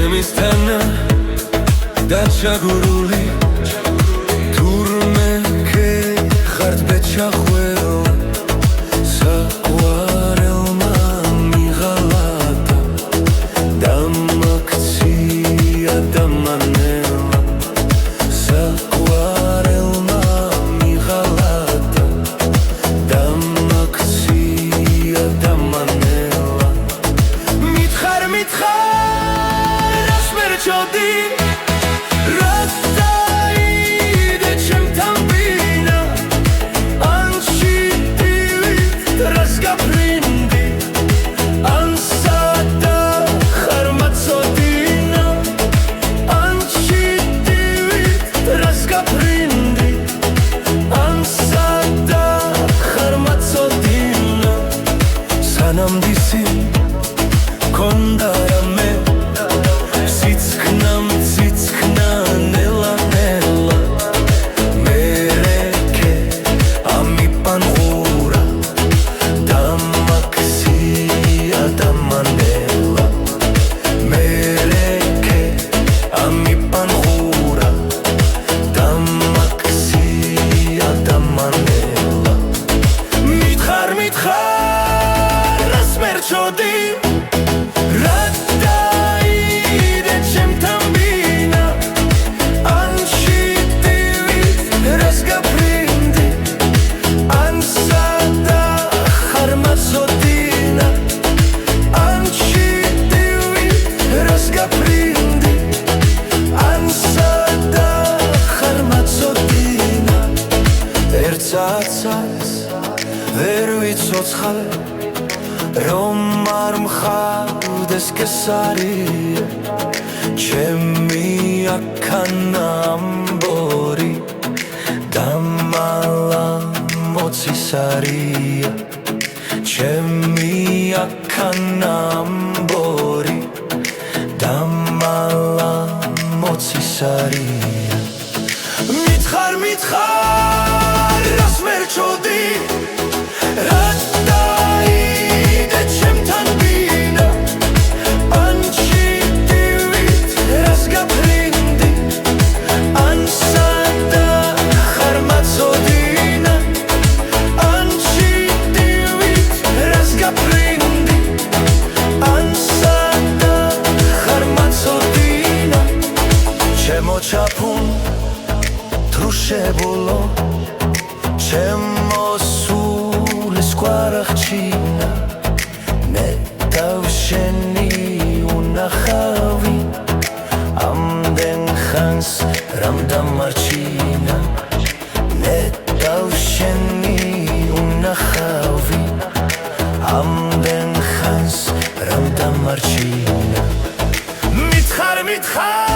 ჩემისთანა დაჩაგურული თურმე ხე ხართ ბეჩახვეო საყვარელმა მიღალატა დამაქცია დამანელა საყვარელმა მიღალატა დამაქცია დამანელა მითხარ რას მერჩოდი Namdisi kondarame sitsknam sitskna nela nela mereke ami panhura damaxia damanela mereke ami panhura damaxia damanela mithar Merchodi Raddaide Chemtam bina Anshitivi Rasgaprindi Ansada Harmazodina Anshitivi Rasgaprindi Ansada Harmazodina Ertsatsas Vervitsotskhale რომ არ მხარდეს კესარია ჩემი აქანა ამბორი დამალა მოცისარია ჩემი აქანა ამბორი დამალა მოცისარია მითხარ რას მერჩოდი Chapun trushebulo chemo sul squarachina ne tavsheni unachavi amden khans ramdam marchina ne tavsheni unachavi amden khans ramdam marchina mithar